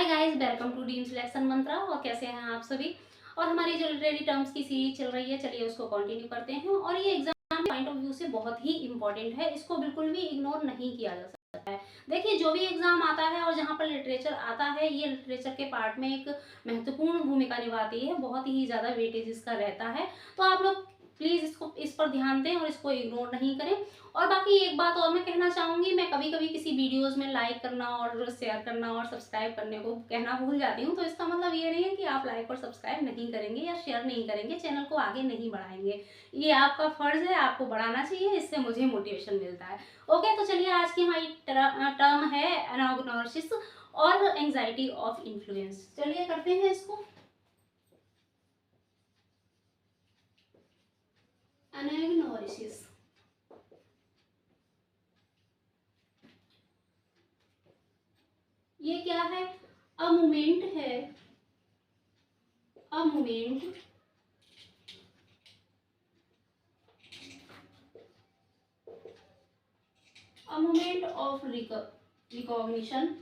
Hi guys, welcome to dream selection Mantra. और कैसे हैं आप सभी। और हमारी जो लिटरेरी टर्म्स की सीरीज चल रही है, चलिए उसको कंटिन्यू करते हैं। और ये एग्जाम पॉइंट ऑफ व्यू से बहुत ही इंपॉर्टेंट है, इसको बिल्कुल भी इग्नोर नहीं किया जा सकता है। देखिए, जो भी एग्जाम आता है और जहाँ पर लिटरेचर आता है, ये लिटरेचर के पार्ट में एक महत्वपूर्ण भूमिका निभाती है, बहुत ही ज्यादा वेटेज इसका रहता है। तो आप लोग प्लीज इस पर ध्यान दें और इसको इग्नोर नहीं करें। और बाकी एक बात और मैं कहना चाहूंगी, मैं कभी कभी किसी वीडियोस में लाइक करना और शेयर करना और सब्सक्राइब करने को कहना भूल जाती हूँ। तो इसका मतलब ये नहीं है कि आप लाइक और सब्सक्राइब नहीं करेंगे या शेयर नहीं करेंगे, चैनल को आगे नहीं बढ़ाएंगे। ये आपका फर्ज है, आपको बढ़ाना चाहिए, इससे मुझे मोटिवेशन मिलता है। ओके, तो चलिए आज की हमारी टर्म है एनाग्नोसिस और एंजाइटी ऑफ इन्फ्लुएंस। चलिए करते हैं इसको। एनाग्नोसिस ये क्या है? अ मूवमेंट है, a movement a moment of recognition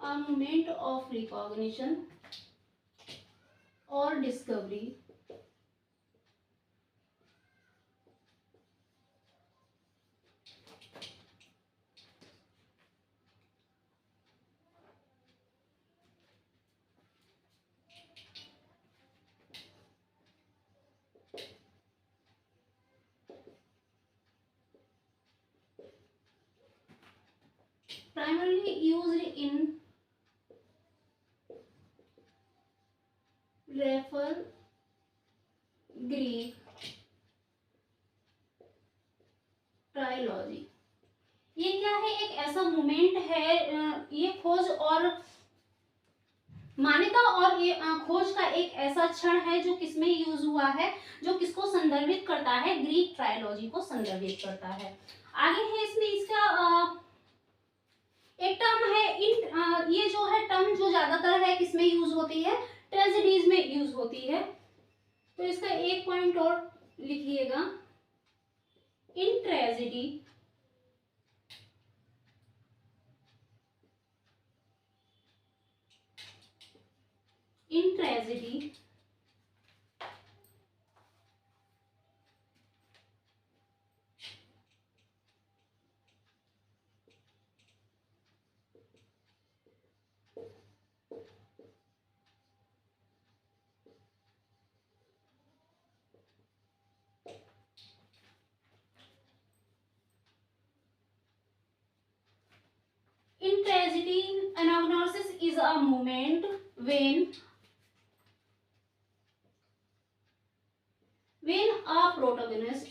a moment of recognition or discovery primarily used in refer Greek trilogy. ये क्या है? एक ऐसा मोमेंट है, ये खोज और मान्यता और ये खोज का एक ऐसा क्षण है जो किसमें यूज हुआ है, जो किसको संदर्भित करता है? ग्रीक ट्रायोलॉजी को संदर्भित करता है। आगे है इसमें इसका एक टर्म है ये जो है टर्म जो ज्यादातर है किसमें यूज होती है? ट्रेजेडीज में यूज होती है। तो इसका एक पॉइंट और लिखिएगा, in tragedy in tragedy In tragedy, anagnosis is a moment when a protagonist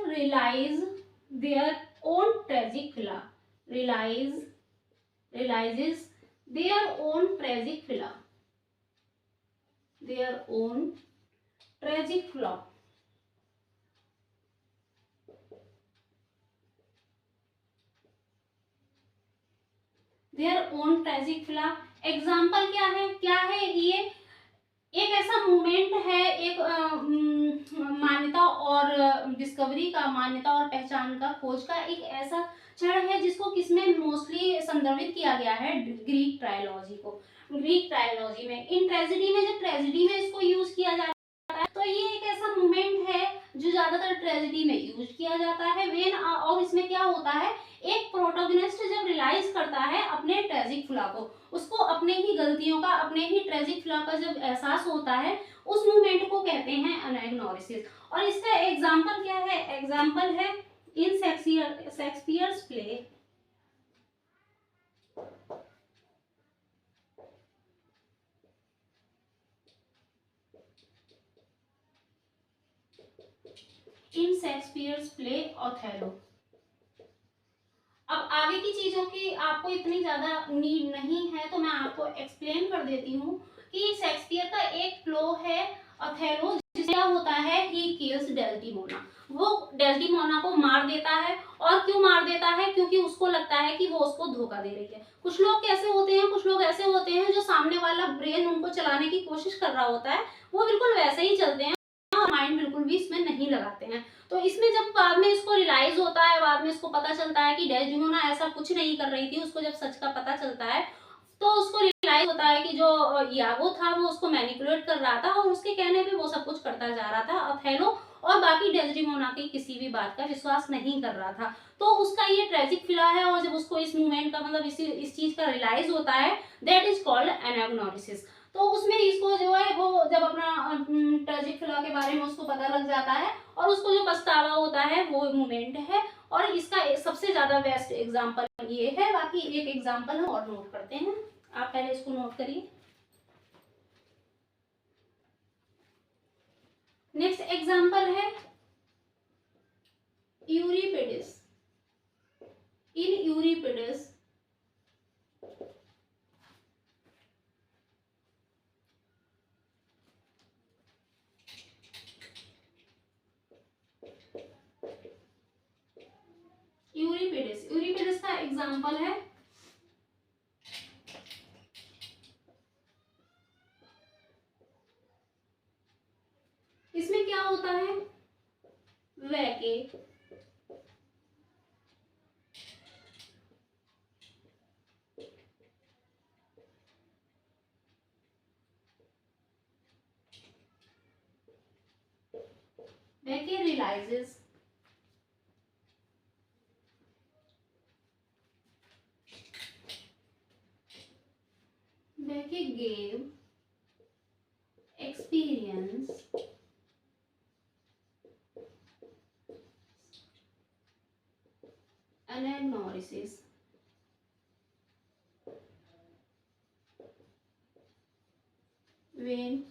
realize their own tragic flaw, realizes their own tragic flaw, their own tragic flaw। Their own tragic flaw. Example क्या है ये? एक ऐसा movement है, एक मान्यता और discovery का, मान्यता और पहचान का, खोज का एक ऐसा क्षण है जिसको किसमें मोस्टली संदर्भित किया गया है? ग्रीक ट्रायोलॉजी को। ग्रीक ट्रायोलॉजी में, इन ट्रेजेडी में, जब ट्रेजेडी में इसको यूज किया जाता है, तो ये एक ऐसा मूवमेंट है जो ज्यादातर ट्रेजेडी में यूज किया जाता है। वेन और इसमें क्या होता है? एक प्रोटोगनिस्ट जब रियलाइज करता है अपने ट्रेजिक फ्लॉ को, उसको अपने ही गलतियों का, अपने ही ट्रेजिक फ्लॉ का जब एहसास होता है, उस मूवमेंट को कहते हैं एनाग्नोसिस। और इसका एग्जांपल क्या है? एग्जांपल है इन शेक्सपियर्स प्ले ओथेलो। अब आगे की चीजों की आपको इतनी ज्यादा नीड नहीं है, तो मैं आपको एक्सप्लेन कर देती हूँ कि शेक्सपियर का एक प्लो है ओथेलो, होता है, ही किल्स डेस्डिमोना, वो डेस्डिमोना को मार देता है। और क्यों मार देता है? क्योंकि उसको लगता है कि वो उसको धोखा दे रही है। कुछ लोग कैसे होते हैं, कुछ लोग ऐसे होते हैं जो सामने वाला ब्रेन उनको चलाने की कोशिश कर रहा होता है, वो बिल्कुल वैसे ही चलते हैं और माइंड बिल्कुल भी इसमें नहीं लगाते हैं। तो इसमें जब बाद में इसको रियलाइज होता है, बाद में इसको पता चलता है कि डेस्डिमोना ऐसा कुछ नहीं कर रही थी, उसको जब सच का पता चलता है तो उसको रियलाइज होता है कि जो यागो था वो उसको मैनिपुलेट कर रहा था और उसके कहने पे वो सब कुछ करता जा रहा था। अथेलो और बाकी डेस्डिमोना की किसी भी बात का विश्वास नहीं कर रहा था। तो उसका ये ट्रेजिक फिला है और जब उसको इस मूवमेंट का मतलब इस चीज का रियलाइज होता है, दैट इज कॉल्ड एनाग्नोसिस। तो उसमें इसको जो है वो जब अपना ट्रेजिक फिला के बारे में उसको पता लग जाता है और उसको जो पछतावा होता है वो मूवमेंट है। और इसका सबसे ज्यादा बेस्ट एग्जांपल ये है। बाकी एक एग्जांपल हम और नोट करते हैं, आप पहले इसको नोट करिए। नेक्स्ट एग्जांपल है यूरिपिडिस। इन यूरिपिडिस यूरिपिडिस का एग्जांपल है इसमें क्या होता है, वैके realizes Becky gave experience anagnosis when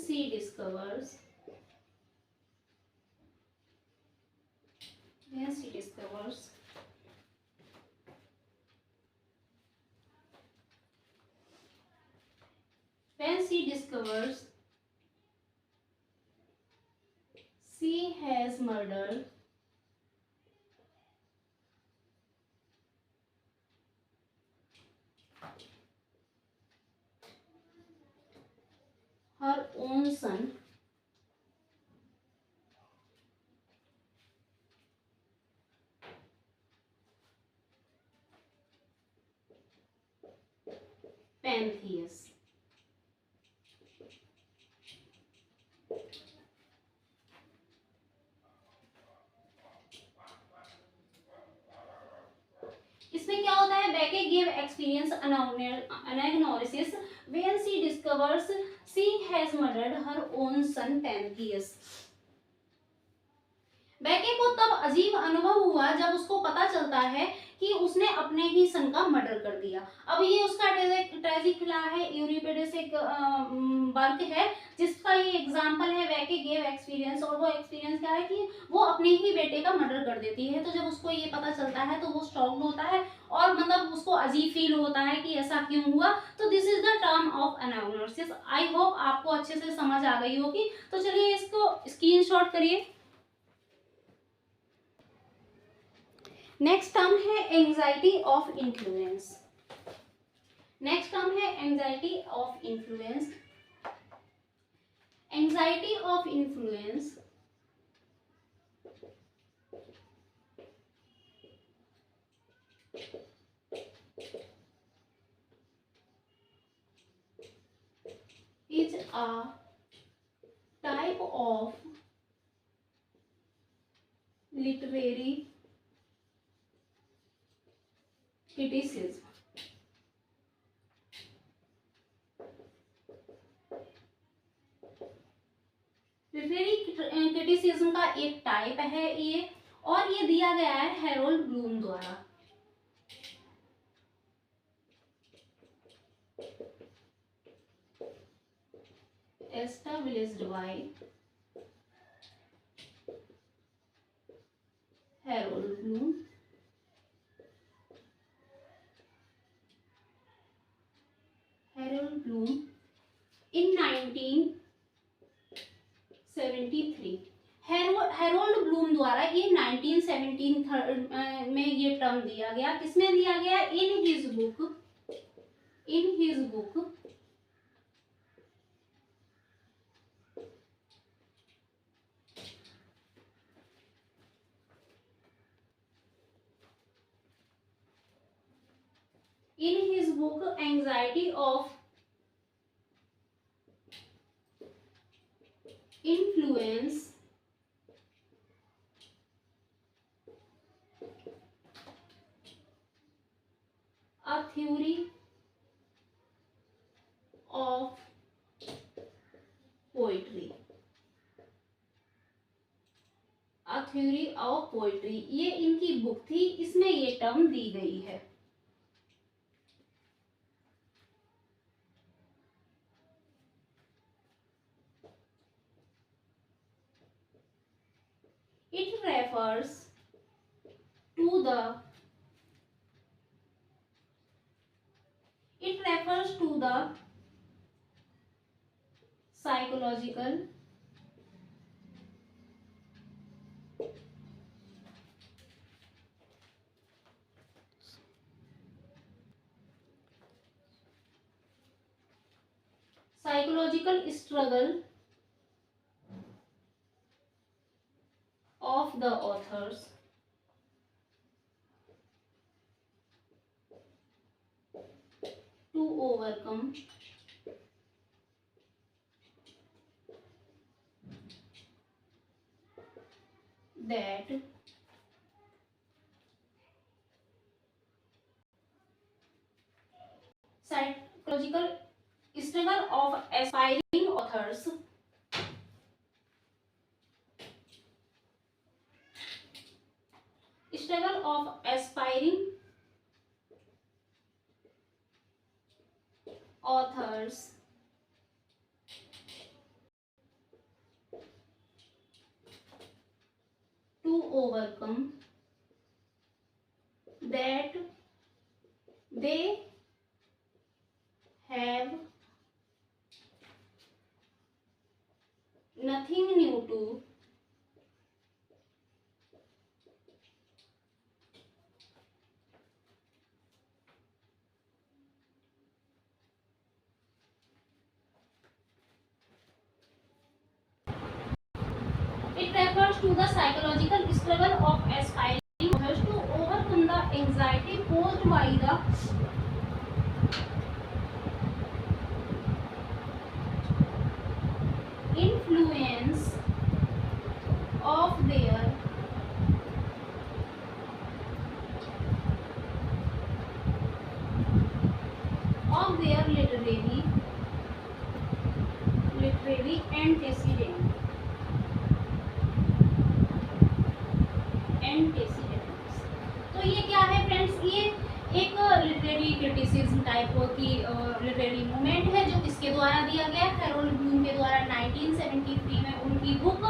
she discovers when she discovers she has murdered her own son Pentheus। इसमें क्या होता है, बेके give experience anagnosis when she discovers she has murdered her own son Pentheus. बेके को तब अजीब अनुभव हुआ जब उसको पता चलता है कि उसने अपने ही सन का मर्डर कर दिया। अब ये उसका ट्रेजिक फिला है, यूरिपिडिस एक वर्क है जिसका ये एग्जांपल है बेके गेव एक्सपीरियंस। और वो एक्सपीरियंस क्या है कि वो अपने ही बेटे का मर्डर कर देती है। तो जब उसको ये पता चलता है तो वो शॉक्ड होता है और मतलब उसको अजीब फील होता है कि ऐसा क्यों हुआ। तो this is the term of anagnosis. I hope आपको अच्छे से समझ आ गई होगी। तो चलिए इसको स्क्रीनशॉट करिए। नेक्स्ट टर्म है anxiety of influence. Next term है anxiety of influence. Anxiety of influence is a type of literary criticism। Literary criticism का एक टाइप है ये, और ये दिया गया है हैरोल्ड ब्लूम द्वारा। Established by Harold Bloom 1973। Harold Bloom द्वारा ये 1917 में ये टर्म दिया गया। किसमें दिया गया? In his book anxiety of influence a theory of poetry। A theory of poetry ये इनकी बुक थी, इसमें ये टर्म दी गई है। It refers to the psychological struggle of the authors to overcome that psychological struggle of aspiring authors to overcome that they have nothing new to It refers to the psychological struggle of aspiring authors to overcome the anxiety posed by the influence of their literary antecedents। तो ये क्या है friends? ये एक literary criticism type की literary movement है जो किसके द्वारा दिया गया? हैरोल्ड ब्लूम के द्वारा 1973 में उनकी book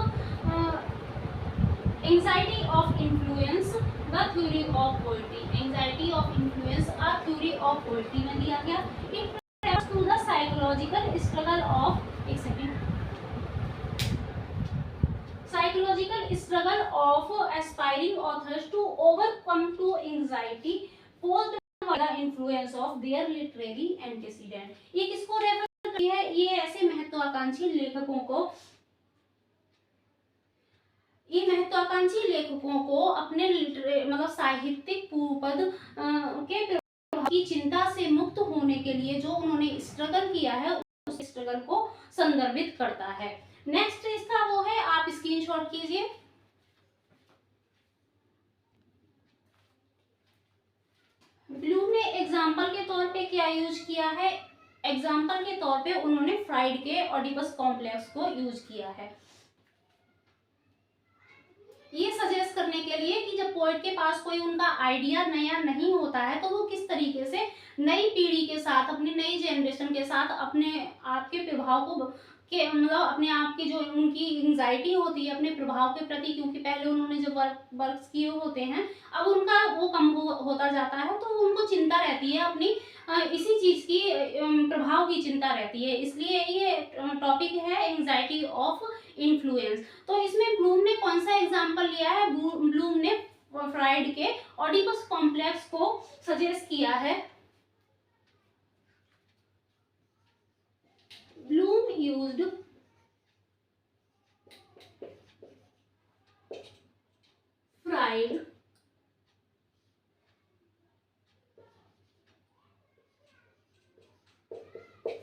anxiety of influence the theory of poetry, anxiety of influence a theory of poetry में दिया गया। It refers to the psychological struggle of aspiring authors to overcome to anxiety posed by the influence of their literary antecedent। ये किसको refer करती है? ये ऐसे महत्वाकांक्षी लेखकों को अपने मतलब साहित्यिक पूर्वपद के प्रभाव की चिंता से मुक्त होने के लिए जो उन्होंने स्ट्रगल किया है उस स्ट्रगल को संदर्भित करता है। नेक्स्ट इसका वो है, आप स्क्रीनशॉट कीजिए। ब्लूम ने एग्जाम्पल के तौर पे क्या यूज किया है? एग्जाम्पल के तौर पे उन्होंने फ्राइड के ऑडिपस कॉम्प्लेक्स को यूज किया है, ये सजेस्ट करने के लिए कि जब पोएट के पास कोई उनका आइडिया नया नहीं होता है तो वो किस तरीके से नई पीढ़ी के साथ, अपनी नई जनरेशन के साथ अपने आप के प्रभाव को कि मतलब अपने आप की जो उनकी एंग्जाइटी होती है अपने प्रभाव के प्रति, क्योंकि पहले उन्होंने जब वर्क्स किए होते हैं, अब उनका वो कम होता जाता है, तो उनको चिंता रहती है अपनी इसी चीज की प्रभाव की चिंता रहती है। इसलिए ये टॉपिक है एंग्जाइटी ऑफ इन्फ्लुएंस। तो इसमें ब्लूम ने कौन सा एग्जाम्पल लिया है? ब्लूम ने फ्राइड के ऑडिपस कॉम्प्लेक्स को सजेस्ट किया है। Bloom used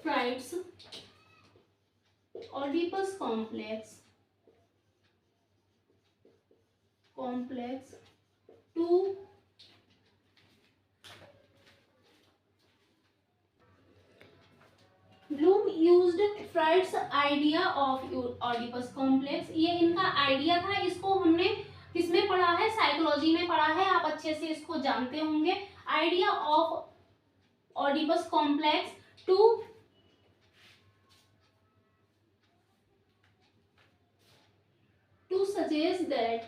Freud's Oedipus complex to Bloom used Freud's idea of Oedipus complex. ये इनका आइडिया था, इसको हमने किसमें पढ़ा है? साइकोलॉजी में पढ़ा है, आप अच्छे से इसको जानते होंगे। Idea of Oedipus complex to suggest that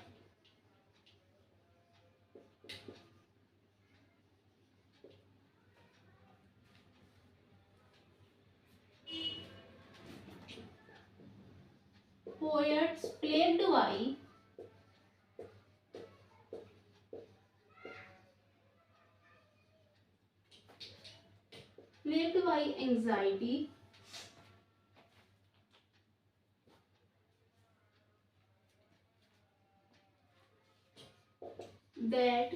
poets plagued by anxiety that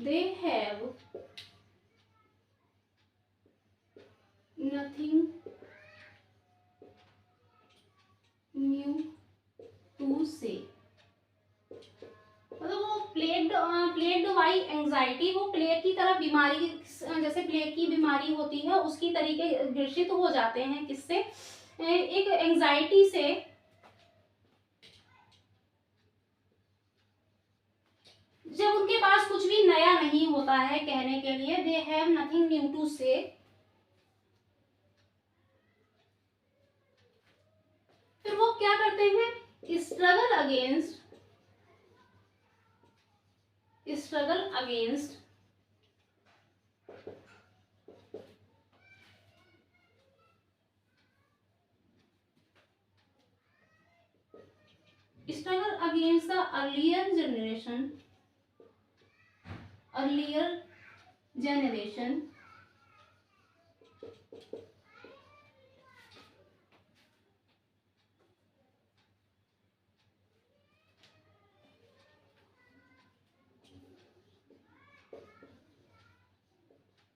they have nothing new to say। मतलब वो प्लेग्ड बाई एंजाइटी, वो प्लेग की तरह बीमारी, जैसे प्लेग की बीमारी होती है उसकी तरीके ग्रसित हो जाते हैं। किससे? एक एंजाइटी से, जब उनके पास कुछ भी नया नहीं होता है कहने के लिए। They have nothing new to say. फिर वो क्या करते हैं? Struggle against the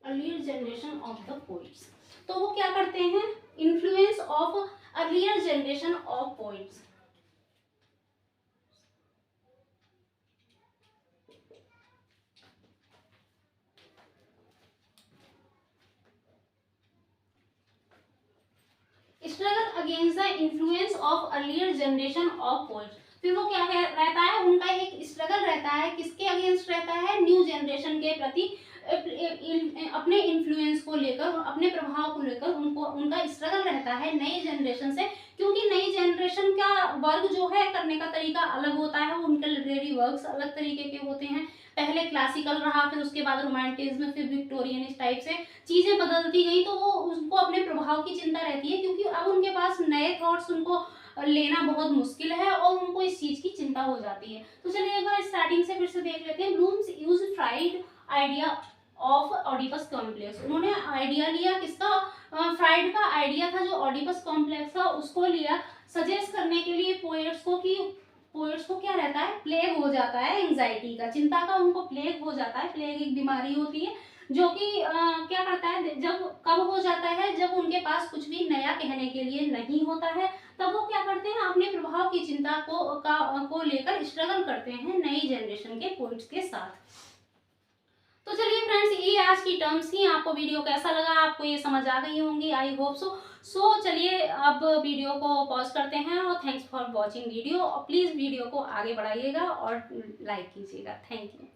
earlier generation of the poets. तो वो क्या करते हैं? Influence of earlier generation of poets. Struggle against the influence of earlier generation of poets. फिर वो क्या रहता है? उनका एक स्ट्रगल रहता है। किसके अगेंस्ट रहता है? न्यू जनरेशन के प्रति अपने इन्फ्लुएंस को लेकर, अपने प्रभाव को लेकर उनका स्ट्रगल रहता है नई जनरेशन से। क्योंकि नई जनरेशन का वर्क जो है करने का तरीका अलग होता है, उनके लिटरेरी वर्क्स अलग तरीके के होते हैं। पहले क्लासिकल रहा, फिर उसके बाद रोमांटिज्म, फिर विक्टोरियन, इस टाइप से चीजें बदलती गई। तो वो उसको अपने प्रभाव की चिंता रहती है, क्योंकि अब उनके पास नए थॉट्स उनको लेना बहुत मुश्किल है और उनको इस चीज की चिंता हो जाती है। तो चलिए एक बार स्टार्टिंग से फिर से देख लेते हैं। Bloom's use Freud idea of Oedipus complex. उन्होंने आइडिया लिया किसका? फ्राइड का आइडिया था जो ऑडिपस कॉम्प्लेक्स था, उसको लिया सजेस्ट करने के लिए पोएट्स को, कि पोएट्स को क्या रहता है? प्लेग हो जाता है एंजाइटी का, चिंता का उनको प्लेग हो जाता है। प्लेग एक बीमारी होती है जो कि क्या करता है, जब कब हो जाता है? जब उनके पास कुछ भी नया कहने के लिए नहीं होता है, तब वो क्या करते हैं? अपने प्रभाव की चिंता को लेकर स्ट्रगल करते हैं नई जनरेशन के पोइट्स के साथ। तो चलिए फ्रेंड्स, ये आज की टर्म्स थी। आपको वीडियो कैसा लगा? आपको ये समझ आ गई होंगी, आई होप सो। चलिए अब वीडियो को पॉज करते हैं और thanks for watching video. Please video को आगे बढ़ाइएगा और लाइक कीजिएगा। Thank you.